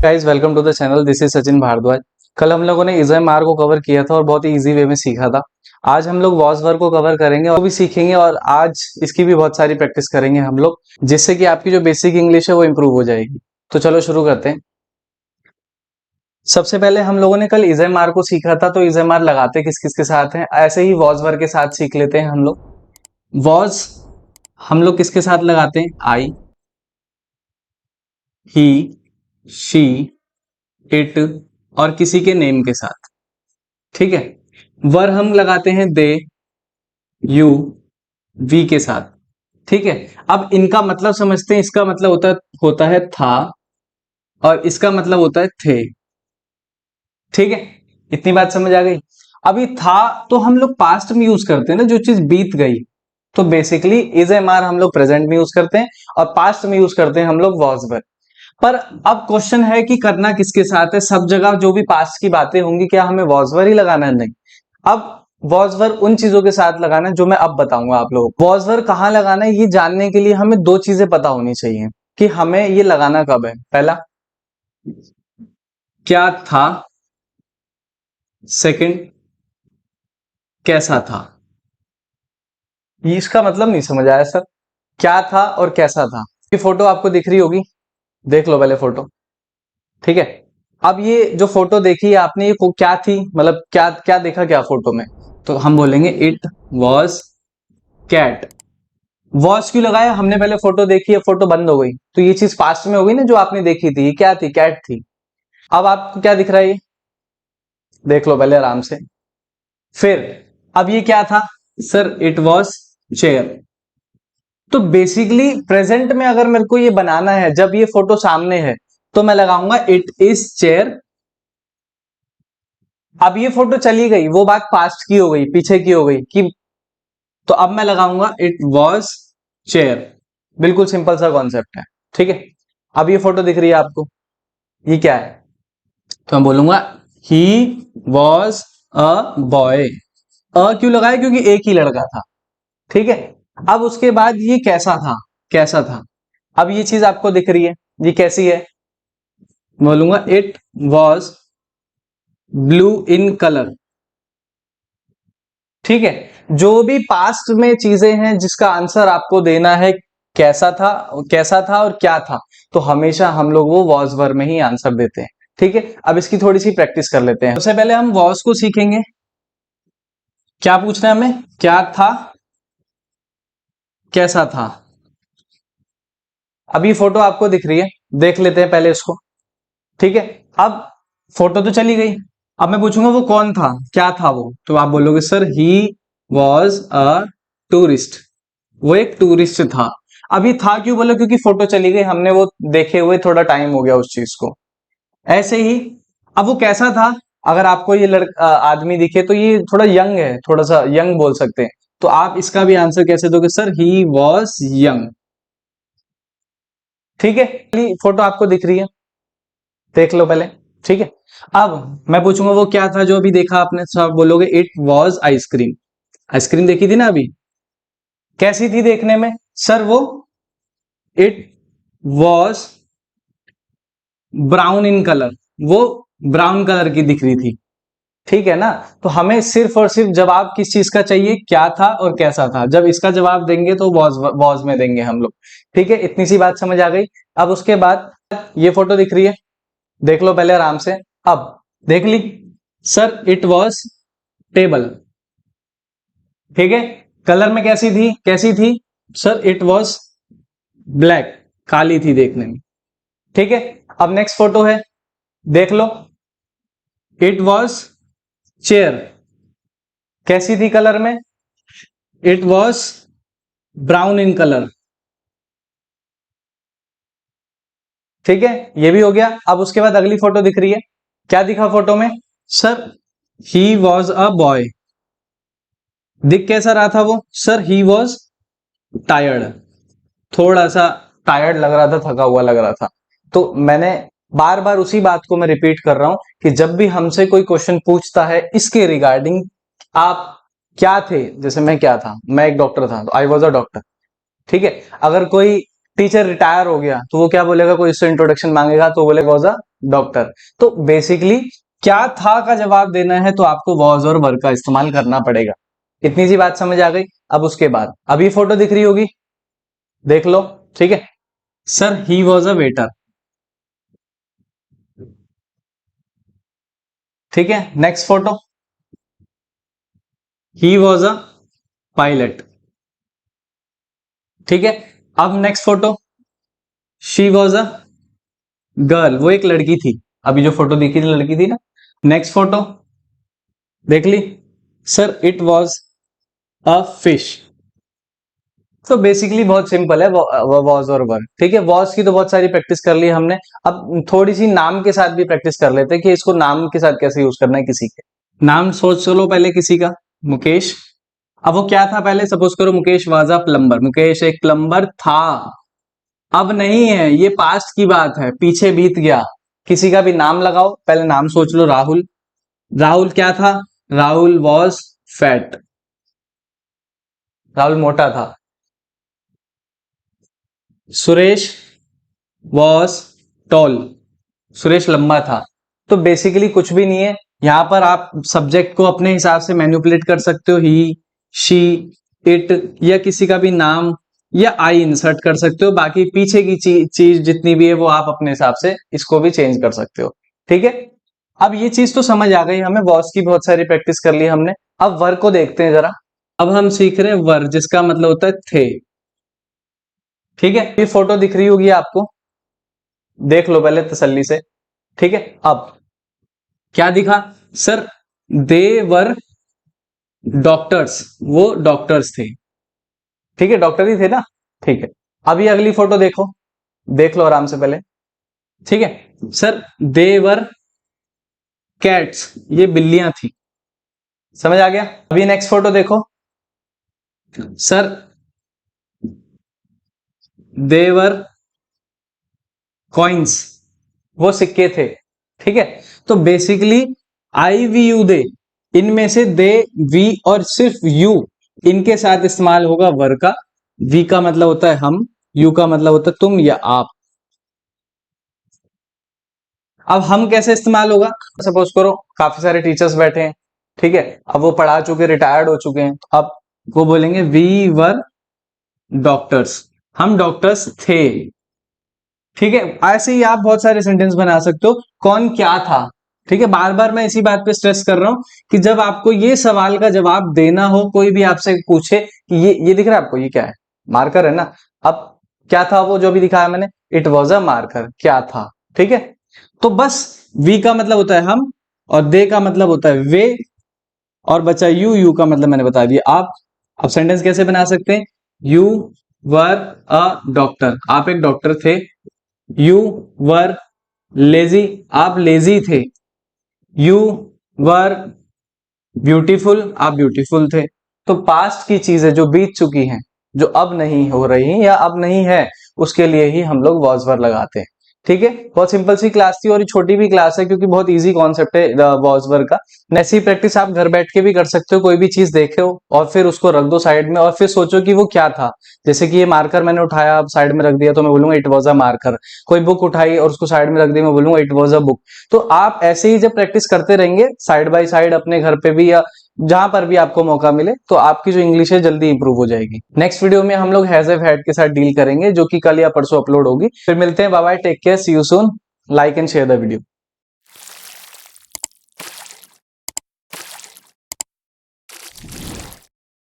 Guys welcome to the channel, this is Sachin Bhardwaj. कल हम लोगों ने इज़एमआर को कवर किया था और बहुत ही इजी वे में सीखा था। आज हम लोग वॉस वर्क को कवर करेंगे और भी सीखेंगे, और आज इसकी भी बहुत सारी प्रैक्टिस करेंगे हम लोग, जिससे कि आपकी जो बेसिक इंग्लिश है वो इम्प्रूव हो जाएगी। तो चलो शुरू करते हैं। सबसे पहले हम लोगों ने कल इज़एमआर को सीखा था, तो इज़एमआर लगाते किस किस के साथ हैं, ऐसे ही वॉस वर्क के साथ सीख लेते हैं हम लोग। वॉस हम लोग किसके साथ लगाते हैं? आई, ही, शी, इट और किसी के नेम के साथ। ठीक है। वर हम लगाते हैं दे, यू, वी के साथ। ठीक है। अब इनका मतलब समझते हैं। इसका मतलब होता है था, और इसका मतलब होता है थे। ठीक है, इतनी बात समझ आ गई। अभी था तो हम लोग पास्ट में यूज करते हैं ना, जो चीज बीत गई। तो बेसिकली इज एम आर हम लोग प्रेजेंट में यूज करते हैं, और पास्ट में यूज करते हैं हम लोग वॉज वर। पर अब क्वेश्चन है कि करना किसके साथ है? सब जगह जो भी पास्ट की बातें होंगी, क्या हमें वॉज वर ही लगाना है? नहीं। अब वॉज वर उन चीजों के साथ लगाना है जो मैं अब बताऊंगा आप लोगों को। वॉज वर कहां लगाना है, ये जानने के लिए हमें दो चीजें पता होनी चाहिए कि हमें ये लगाना कब है। पहला, क्या था। सेकंड, कैसा था। ये इसका मतलब नहीं समझ आया सर, क्या था और कैसा था। ये फोटो आपको दिख रही होगी, देख लो पहले फोटो। ठीक है। अब ये जो फोटो देखी है आपने, ये क्या थी, मतलब क्या क्या देखा क्या फोटो में? तो हम बोलेंगे इट वॉज कैट। वॉच क्यों लगाया? हमने पहले फोटो देखी है, फोटो बंद हो गई, तो ये चीज पास्ट में हो गई ना, जो आपने देखी थी। ये क्या थी? कैट थी। अब आपको क्या दिख रहा है? ये देख लो पहले आराम से। फिर अब ये क्या था? Sir it was chair. तो बेसिकली प्रेजेंट में अगर मेरे को ये बनाना है, जब ये फोटो सामने है, तो मैं लगाऊंगा इट इज चेयर। अब ये फोटो चली गई, वो बात पास्ट की हो गई, पीछे की हो गई कि, तो अब मैं लगाऊंगा इट वॉज चेयर। बिल्कुल सिंपल सा कॉन्सेप्ट है। ठीक है। अब ये फोटो दिख रही है आपको, ये क्या है? तो मैं बोलूंगा ही वॉज अ बॉय। क्यों लगाया? क्योंकि एक ही लड़का था। ठीक है। अब उसके बाद ये कैसा था? कैसा था। अब ये चीज आपको दिख रही है, ये कैसी है? बोलूंगा it was blue in colour. ठीक है। जो भी पास्ट में चीजें हैं जिसका आंसर आपको देना है, कैसा था, कैसा था और क्या था, तो हमेशा हम लोग वो वॉज वर में ही आंसर देते हैं। ठीक है। अब इसकी थोड़ी सी प्रैक्टिस कर लेते हैं। सबसे पहले हम वॉज को सीखेंगे। क्या पूछना है हमें? क्या था, कैसा था। अब ये फोटो आपको दिख रही है, देख लेते हैं पहले इसको। ठीक है। अब फोटो तो चली गई, अब मैं पूछूंगा वो कौन था, क्या था वो, तो आप बोलोगे sir he was a tourist. वो एक टूरिस्ट था। अभी था क्यों बोलो? क्योंकि फोटो चली गई, हमने वो देखे हुए थोड़ा टाइम हो गया उस चीज को। ऐसे ही अब वो कैसा था? अगर आपको ये लड़का आदमी दिखे, तो ये थोड़ा यंग है, थोड़ा सा यंग बोल सकते हैं। तो आप इसका भी आंसर कैसे दोगे? Sir he was young. ठीक है। फोटो आपको दिख रही है, देख लो पहले। ठीक है। अब मैं पूछूंगा वो क्या था जो अभी देखा आपने, सब बोलोगे इट वॉज आइसक्रीम। आइसक्रीम देखी थी ना अभी, कैसी थी देखने में? सर वो it was brown in colour. वो ब्राउन कलर की दिख रही थी। ठीक है ना। तो हमें सिर्फ और सिर्फ जवाब किस चीज का चाहिए? क्या था और कैसा था। जब इसका जवाब देंगे तो वॉज में देंगे हम लोग। ठीक है, इतनी सी बात समझ आ गई। अब उसके बाद ये फोटो दिख रही है, देख लो पहले आराम से। अब देख ली? Sir it was table. ठीक है। कलर में कैसी थी? कैसी थी? सर इट वॉज ब्लैक, काली थी देखने में। ठीक है। अब नेक्स्ट फोटो है, देख लो। इट वॉज चेयर, कैसी थी कलर में? It was brown in colour. ठीक है, ये भी हो गया। अब उसके बाद अगली फोटो दिख रही है, क्या दिखा फोटो में? Sir he was a boy. दिख कैसा रहा था वो? सर ही वॉज टायर्ड, थोड़ा सा टायर्ड लग रहा था, थका हुआ लग रहा था। तो मैंने बार बार उसी बात को मैं रिपीट कर रहा हूं कि जब भी हमसे कोई क्वेश्चन पूछता है इसके रिगार्डिंग, आप क्या थे, जैसे मैं क्या था, मैं एक डॉक्टर था, तो आई वॉज अ डॉक्टर। ठीक है। अगर कोई टीचर रिटायर हो गया तो वो क्या बोलेगा, कोई इससे इंट्रोडक्शन मांगेगा तो बोलेगा वॉज अ डॉक्टर। तो बेसिकली क्या था का जवाब देना है तो आपको वॉज और वर का इस्तेमाल करना पड़ेगा। इतनी सी बात समझ आ गई। अब उसके बाद अभी फोटो दिख रही होगी, देख लो, ठीक है। Sir he was a waiter, ठीक है। Next photo, he was a pilot, ठीक है। अब next photo, she was a girl, वो एक लड़की थी। अभी जो फोटो देखी थी लड़की थी ना। नेक्स्ट फोटो देख ली, sir it was a fish. तो बेसिकली बहुत सिंपल है वॉज और वर, ठीक है। वॉज की तो बहुत सारी प्रैक्टिस कर ली हमने। अब थोड़ी सी नाम के साथ भी प्रैक्टिस कर लेते हैं कि इसको नाम के साथ कैसे यूज करना है किसी के। नाम सोच लो पहले किसी का, मुकेश। अब वो क्या था पहले, सपोज करो Mukesh was a plumber, Mukesh एक प्लम्बर था। अब नहीं है, ये पास्ट की बात है, पीछे बीत गया। किसी का भी नाम लगाओ, पहले नाम सोच लो, राहुल। राहुल क्या था, राहुल वॉज फैट, राहुल मोटा था। सुरेश वॉज टॉल, सुरेश लंबा था। तो बेसिकली कुछ भी नहीं है, यहां पर आप सब्जेक्ट को अपने हिसाब से मैनिपुलेट कर सकते हो, ही, शी, इट, या किसी का भी नाम या आई इंसर्ट कर सकते हो। बाकी पीछे की चीज जितनी भी है वो आप अपने हिसाब से इसको भी चेंज कर सकते हो, ठीक है। अब ये चीज तो समझ आ गई हमें, वॉज की बहुत सारी प्रैक्टिस कर ली हमने। अब वर्ब को देखते हैं जरा। अब हम सीख रहे हैं वर्ब, जिसका मतलब होता है थे, ठीक है। ये फोटो दिख रही होगी आपको, देख लो पहले तसल्ली से, ठीक है। अब क्या दिखा, सर दे वर डॉक्टर्स, वो डॉक्टर्स थे, ठीक है, डॉक्टर ही थे ना, ठीक है। अभी अगली फोटो देखो, देख लो आराम से पहले, ठीक है। सर दे वर कैट्स, ये बिल्लियां थी, समझ आ गया। अभी नेक्स्ट फोटो देखो, सर दे वर कॉइन्स, वो सिक्के थे, ठीक है। तो basically I V U they, इनमें से दे, वी और सिर्फ यू, इनके साथ इस्तेमाल होगा वर का। वी का मतलब होता है हम, यू का मतलब होता है तुम या आप। अब हम कैसे इस्तेमाल होगा, सपोज करो काफी सारे टीचर्स बैठे हैं, ठीक है। अब वो पढ़ा चुके, रिटायर्ड हो चुके हैं, अब वो बोलेंगे वी वर डॉक्टर्स, हम डॉक्टर्स थे, ठीक है। ऐसे ही आप बहुत सारे सेंटेंस बना सकते हो, कौन क्या था, ठीक है। बार बार मैं इसी बात पे स्ट्रेस कर रहा हूं कि जब आपको ये सवाल का जवाब देना हो, कोई भी आपसे पूछे कि ये दिख रहा है आपको, ये क्या है, मार्कर है ना। अब क्या था वो जो भी दिखाया मैंने, इट वॉज अ मार्कर, क्या था, ठीक है। तो बस वी का मतलब होता है हम, और दे का मतलब होता है वे, और बचा यू, यू का मतलब मैंने बता दिया आप। अब सेंटेंस कैसे बना सकते हैं, यू वर अ डॉक्टर, आप एक डॉक्टर थे। यू वर लेजी, आप लेजी थे। यू वर ब्यूटीफुल, आप ब्यूटीफुल थे। तो पास्ट की चीजें जो बीत चुकी हैं, जो अब नहीं हो रही या अब नहीं है, उसके लिए ही हम लोग वॉज वर लगाते हैं, ठीक है। बहुत सिंपल सी क्लास थी, और ये छोटी भी क्लास है क्योंकि बहुत इजी कॉन्सेप्ट है वॉज वर का। ऐसी प्रैक्टिस आप घर बैठ के भी कर सकते हो, कोई भी चीज देखे हो और फिर उसको रख दो साइड में, और फिर सोचो कि वो क्या था। जैसे कि ये मार्कर मैंने उठाया, अब साइड में रख दिया, तो मैं बोलूंगा इट वॉज अ मार्कर। कोई बुक उठाई और उसको साइड में रख दी, मैं बोलूंगा इट वॉज अ बुक। तो आप ऐसे ही जब प्रैक्टिस करते रहेंगे साइड बाय साइड अपने घर पे भी, या जहां पर भी आपको मौका मिले, तो आपकी जो इंग्लिश है जल्दी इंप्रूव हो जाएगी। नेक्स्ट वीडियो में हम लोग हैज हैव हैड के साथ डील करेंगे, जो कि कल या परसों अपलोड होगी। फिर मिलते हैं, bye bye, take care, see you soon, like and share the video.